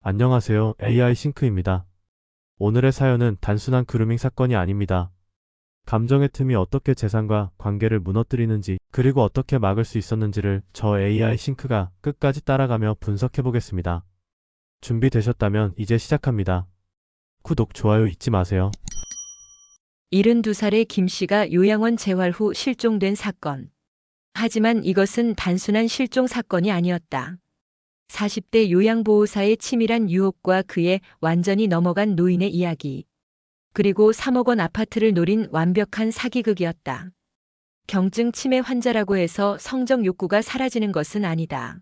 안녕하세요. AI 싱크입니다. 오늘의 사연은 단순한 그루밍 사건이 아닙니다. 감정의 틈이 어떻게 재산과 관계를 무너뜨리는지, 그리고 어떻게 막을 수 있었는지를 저 AI 싱크가 끝까지 따라가며 분석해 보겠습니다. 준비되셨다면 이제 시작합니다. 구독, 좋아요 잊지 마세요. 72살의 김 씨가 요양원 재활 후 실종된 사건. 하지만 이것은 단순한 실종 사건이 아니었다. 40대 요양보호사의 치밀한 유혹과 그의 완전히 넘어간 노인의 이야기. 그리고 3억 원 아파트를 노린 완벽한 사기극이었다. 경증 치매 환자라고 해서 성적 욕구가 사라지는 것은 아니다.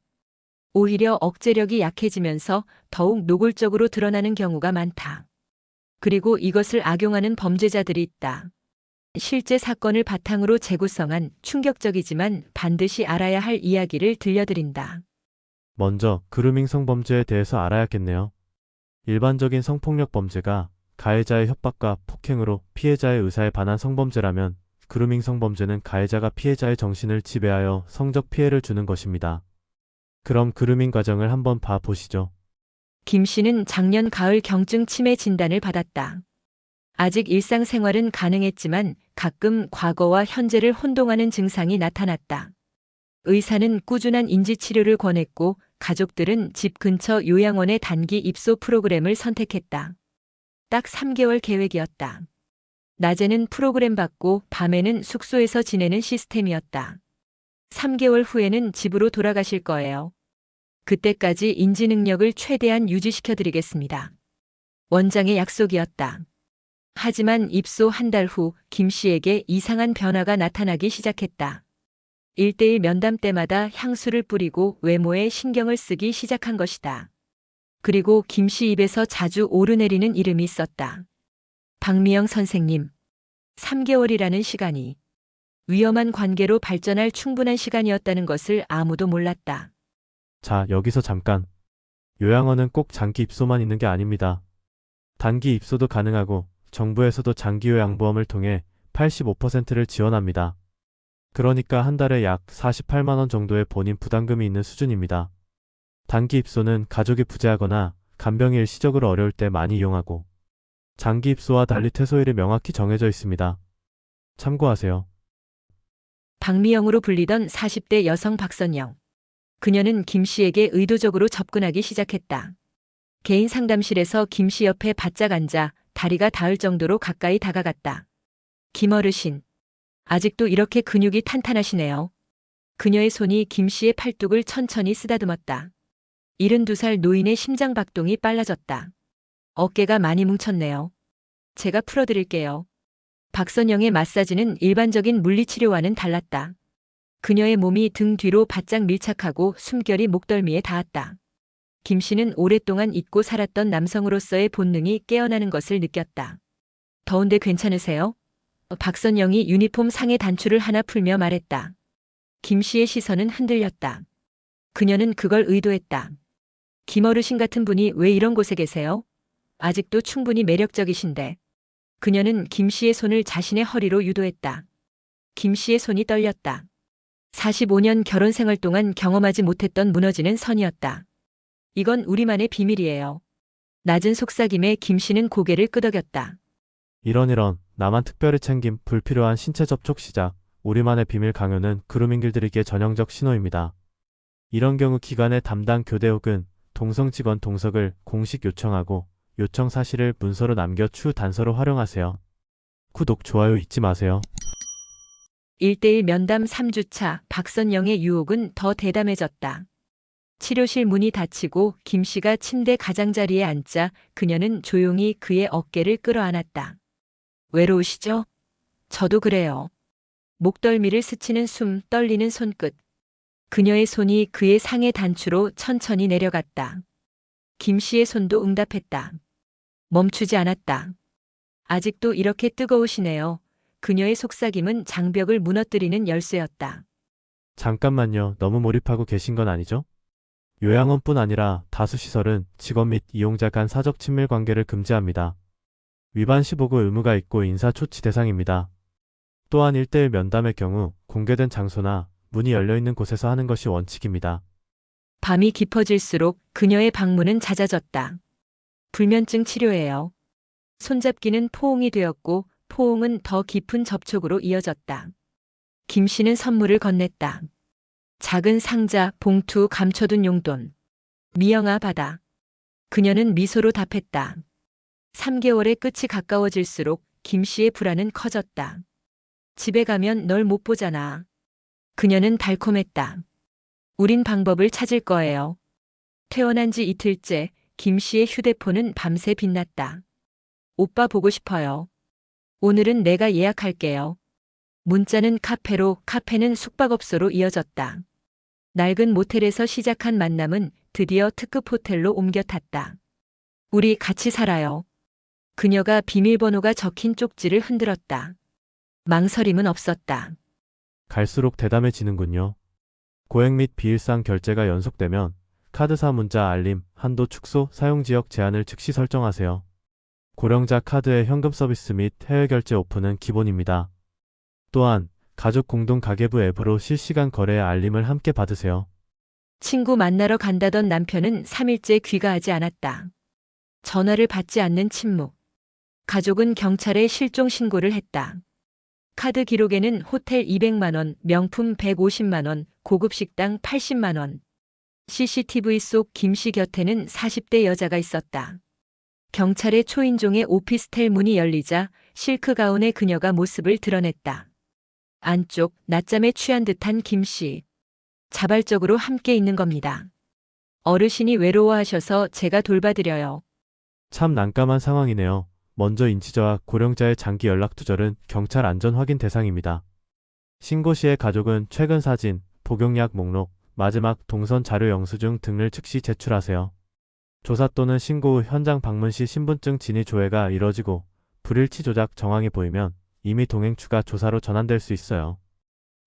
오히려 억제력이 약해지면서 더욱 노골적으로 드러나는 경우가 많다. 그리고 이것을 악용하는 범죄자들이 있다. 실제 사건을 바탕으로 재구성한 충격적이지만 반드시 알아야 할 이야기를 들려드린다. 먼저 그루밍 성범죄에 대해서 알아야겠네요. 일반적인 성폭력 범죄가 가해자의 협박과 폭행으로 피해자의 의사에 반한 성범죄라면, 그루밍 성범죄는 가해자가 피해자의 정신을 지배하여 성적 피해를 주는 것입니다. 그럼 그루밍 과정을 한번 봐보시죠. 김 씨는 작년 가을 경증 치매 진단을 받았다. 아직 일상생활은 가능했지만 가끔 과거와 현재를 혼동하는 증상이 나타났다. 의사는 꾸준한 인지치료를 권했고 가족들은 집 근처 요양원의 단기 입소 프로그램을 선택했다. 딱 3개월 계획이었다. 낮에는 프로그램 받고 밤에는 숙소에서 지내는 시스템이었다. 3개월 후에는 집으로 돌아가실 거예요. 그때까지 인지 능력을 최대한 유지시켜드리겠습니다. 원장의 약속이었다. 하지만 입소 한 달 후 김 씨에게 이상한 변화가 나타나기 시작했다. 1대1 면담 때마다 향수를 뿌리고 외모에 신경을 쓰기 시작한 것이다. 그리고 김 씨 입에서 자주 오르내리는 이름이 있었다. 박미영 선생님. 3개월이라는 시간이 위험한 관계로 발전할 충분한 시간이었다는 것을 아무도 몰랐다. 자, 여기서 잠깐. 요양원은 꼭 장기 입소만 있는 게 아닙니다. 단기 입소도 가능하고, 정부에서도 장기요양보험을 통해 85%를 지원합니다. 그러니까 한 달에 약 48만 원 정도의 본인 부담금이 있는 수준입니다. 단기 입소는 가족이 부재하거나 간병이 일시적으로 어려울 때 많이 이용하고, 장기 입소와 달리 퇴소일이 명확히 정해져 있습니다. 참고하세요. 박미영으로 불리던 40대 여성 박선영. 그녀는 김 씨에게 의도적으로 접근하기 시작했다. 개인 상담실에서 김 씨 옆에 바짝 앉아 다리가 닿을 정도로 가까이 다가갔다. 김 어르신. 아직도 이렇게 근육이 탄탄하시네요. 그녀의 손이 김 씨의 팔뚝을 천천히 쓰다듬었다. 72살 노인의 심장 박동이 빨라졌다. 어깨가 많이 뭉쳤네요. 제가 풀어드릴게요. 박선영의 마사지는 일반적인 물리치료와는 달랐다. 그녀의 몸이 등 뒤로 바짝 밀착하고 숨결이 목덜미에 닿았다. 김 씨는 오랫동안 잊고 살았던 남성으로서의 본능이 깨어나는 것을 느꼈다. 더운데 괜찮으세요? 박선영이 유니폼 상의 단추를 하나 풀며 말했다. 김 씨의 시선은 흔들렸다. 그녀는 그걸 의도했다. 김 어르신 같은 분이 왜 이런 곳에 계세요? 아직도 충분히 매력적이신데. 그녀는 김 씨의 손을 자신의 허리로 유도했다. 김 씨의 손이 떨렸다. 45년 결혼 생활 동안 경험하지 못했던 무너지는 선이었다. 이건 우리만의 비밀이에요. 낮은 속삭임에 김 씨는 고개를 끄덕였다. 이런 나만 특별히 챙김 불필요한 신체 접촉 시작. 우리만의 비밀 강요는 그루밍 길들이기의 전형적 신호입니다. 이런 경우 기관의 담당 교대 혹은 동성 직원 동석을 공식 요청하고, 요청 사실을 문서로 남겨 추후 단서로 활용하세요. 구독, 좋아요 잊지 마세요. 1대1 면담 3주차 박선영의 유혹은 더 대담해졌다. 치료실 문이 닫히고 김 씨가 침대 가장자리에 앉자 그녀는 조용히 그의 어깨를 끌어안았다. 외로우시죠? 저도 그래요. 목덜미를 스치는 숨, 떨리는 손끝. 그녀의 손이 그의 상의 단추로 천천히 내려갔다. 김 씨의 손도 응답했다. 멈추지 않았다. 아직도 이렇게 뜨거우시네요. 그녀의 속삭임은 장벽을 무너뜨리는 열쇠였다. 잠깐만요. 너무 몰입하고 계신 건 아니죠? 요양원뿐 아니라 다수 시설은 직원 및 이용자 간 사적 친밀 관계를 금지합니다. 위반 시 보고 의무가 있고 인사 조치 대상입니다. 또한 1대1 면담의 경우 공개된 장소나 문이 열려있는 곳에서 하는 것이 원칙입니다. 밤이 깊어질수록 그녀의 방문은 잦아졌다. 불면증 치료예요. 손잡기는 포옹이 되었고 포옹은 더 깊은 접촉으로 이어졌다. 김 씨는 선물을 건넸다. 작은 상자, 봉투, 감춰둔 용돈. 미영아 받아. 그녀는 미소로 답했다. 3개월의 끝이 가까워질수록 김 씨의 불안은 커졌다. 집에 가면 널 못 보잖아. 그녀는 달콤했다. 우린 방법을 찾을 거예요. 퇴원한 지 이틀째 김 씨의 휴대폰은 밤새 빛났다. 오빠 보고 싶어요. 오늘은 내가 예약할게요. 문자는 카페로, 카페는 숙박업소로 이어졌다. 낡은 모텔에서 시작한 만남은 드디어 특급 호텔로 옮겨 탔다. 우리 같이 살아요. 그녀가 비밀번호가 적힌 쪽지를 흔들었다. 망설임은 없었다. 갈수록 대담해지는군요. 고액 및 비일상 결제가 연속되면 카드사 문자 알림, 한도 축소, 사용지역 제한을 즉시 설정하세요. 고령자 카드의 현금 서비스 및 해외 결제 오픈은 기본입니다. 또한 가족 공동 가계부 앱으로 실시간 거래의 알림을 함께 받으세요. 친구 만나러 간다던 남편은 3일째 귀가하지 않았다. 전화를 받지 않는 침묵. 가족은 경찰에 실종 신고를 했다. 카드 기록에는 호텔 200만 원, 명품 150만 원, 고급 식당 80만 원. CCTV 속 김 씨 곁에는 40대 여자가 있었다. 경찰의 초인종에 오피스텔 문이 열리자 실크 가운의 그녀가 모습을 드러냈다. 안쪽 낮잠에 취한 듯한 김 씨. 자발적으로 함께 있는 겁니다. 어르신이 외로워하셔서 제가 돌봐드려요. 참 난감한 상황이네요. 먼저 인치저하 고령자의 장기 연락 두절은 경찰 안전 확인 대상입니다. 신고 시에 가족은 최근 사진, 복용약 목록, 마지막 동선 자료 영수증 등을 즉시 제출하세요. 조사 또는 신고 후 현장 방문 시 신분증 진위 조회가 이뤄지고 불일치 조작 정황이 보이면 이미 동행 추가 조사로 전환될 수 있어요.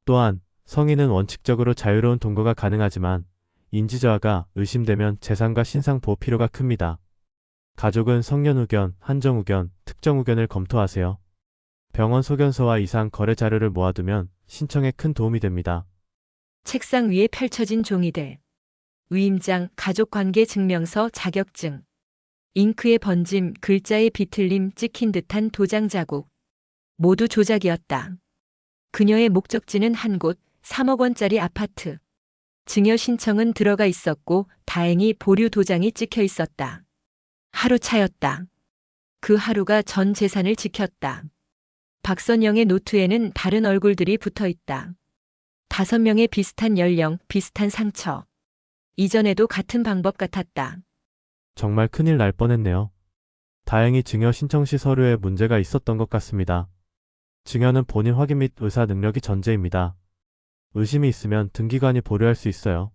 또한 성인은 원칙적으로 자유로운 동거가 가능하지만 인지저하가 의심되면 재산과 신상 보호 필요가 큽니다. 가족은 성년 후견, 한정 후견, 특정 후견을 검토하세요. 병원 소견서와 이상 거래 자료를 모아두면 신청에 큰 도움이 됩니다. 책상 위에 펼쳐진 종이들. 위임장, 가족관계 증명서, 자격증. 잉크의 번짐, 글자의 비틀림, 찍힌 듯한 도장 자국. 모두 조작이었다. 그녀의 목적지는 한 곳, 3억 원짜리 아파트. 증여 신청은 들어가 있었고 다행히 보류 도장이 찍혀 있었다. 하루 차였다. 그 하루가 전 재산을 지켰다. 박선영의 노트에는 다른 얼굴들이 붙어 있다. 5명의 비슷한 연령, 비슷한 상처. 이전에도 같은 방법 같았다. 정말 큰일 날 뻔했네요. 다행히 증여 신청 시 서류에 문제가 있었던 것 같습니다. 증여는 본인 확인 및 의사 능력이 전제입니다. 의심이 있으면 등기관이 보류할 수 있어요.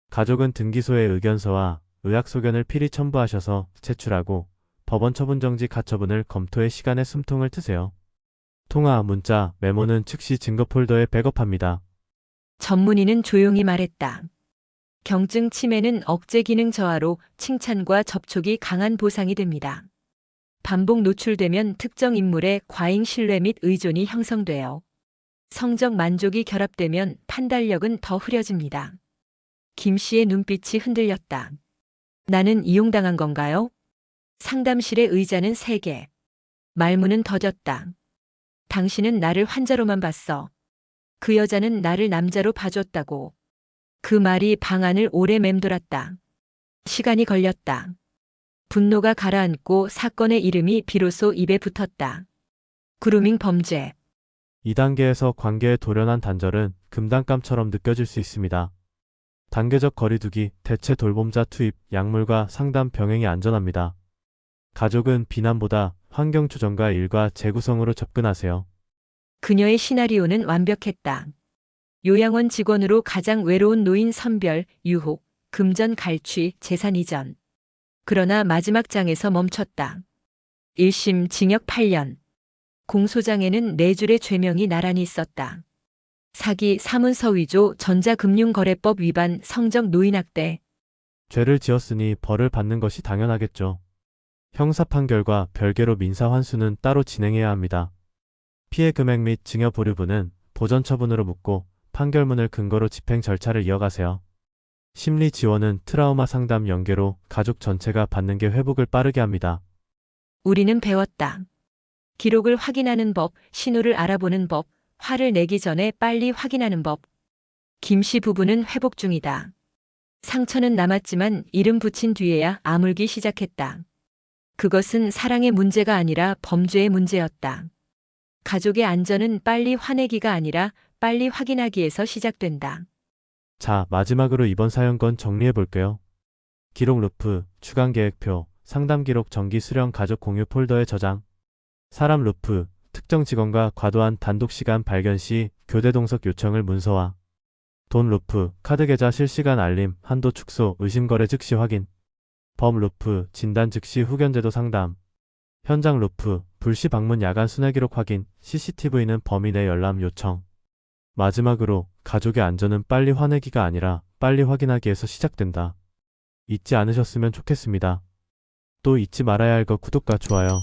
가족은 등기소에 의견서와 의학소견을 필히 첨부하셔서 제출하고 법원 처분정지 가처분을 검토해 시간에 숨통을 트세요. 통화, 문자, 메모는 즉시 증거 폴더에 백업합니다. 전문의는 조용히 말했다. 경증 치매는 억제 기능 저하로 칭찬과 접촉이 강한 보상이 됩니다. 반복 노출되면 특정 인물의 과잉 신뢰 및 의존이 형성돼요. 성적 만족이 결합되면 판단력은 더 흐려집니다. 김 씨의 눈빛이 흔들렸다. 나는 이용당한 건가요? 상담실의 의자는 3개. 말문은 더뎠다. 당신은 나를 환자로만 봤어. 그 여자는 나를 남자로 봐줬다고. 그 말이 방 안을 오래 맴돌았다. 시간이 걸렸다. 분노가 가라앉고 사건의 이름이 비로소 입에 붙었다. 그루밍 범죄. 2단계에서 관계의 돌연한 단절은 금단감처럼 느껴질 수 있습니다. 단계적 거리두기, 대체 돌봄자 투입, 약물과 상담 병행이 안전합니다. 가족은 비난보다 환경 조정과 일과 재구성으로 접근하세요. 그녀의 시나리오는 완벽했다. 요양원 직원으로 가장 외로운 노인 선별, 유혹, 금전 갈취, 재산 이전. 그러나 마지막 장에서 멈췄다. 1심 징역 8년. 공소장에는 4줄의 죄명이 나란히 있었다. 사기, 사문서 위조, 전자금융거래법 위반, 성적 노인학대. 죄를 지었으니 벌을 받는 것이 당연하겠죠. 형사 판결과 별개로 민사 환수는 따로 진행해야 합니다. 피해 금액 및 증여 보류분은 보전 처분으로 묻고 판결문을 근거로 집행 절차를 이어가세요. 심리 지원은 트라우마 상담 연계로 가족 전체가 받는 게 회복을 빠르게 합니다. 우리는 배웠다. 기록을 확인하는 법, 신호를 알아보는 법, 화를 내기 전에 빨리 확인하는 법. 김 씨 부부는 회복 중이다. 상처는 남았지만 이름 붙인 뒤에야 아물기 시작했다. 그것은 사랑의 문제가 아니라 범죄의 문제였다. 가족의 안전은 빨리 화내기가 아니라 빨리 확인하기에서 시작된다. 자, 마지막으로 이번 사연건 정리해 볼게요. 기록 루프, 추강 계획표, 상담 기록 정기 수령 가족 공유 폴더에 저장. 사람 루프, 특정 직원과 과도한 단독 시간 발견 시 교대 동석 요청을 문서화. 돈 루프, 카드 계좌 실시간 알림, 한도 축소, 의심 거래 즉시 확인. 범 루프, 진단 즉시 후견제도 상담. 현장 루프, 불시 방문 야간 순회 기록 확인, CCTV는 범인 내 열람 요청. 마지막으로 가족의 안전은 빨리 화내기가 아니라 빨리 확인하기에서 시작된다. 잊지 않으셨으면 좋겠습니다. 또 잊지 말아야 할 것 구독과 좋아요.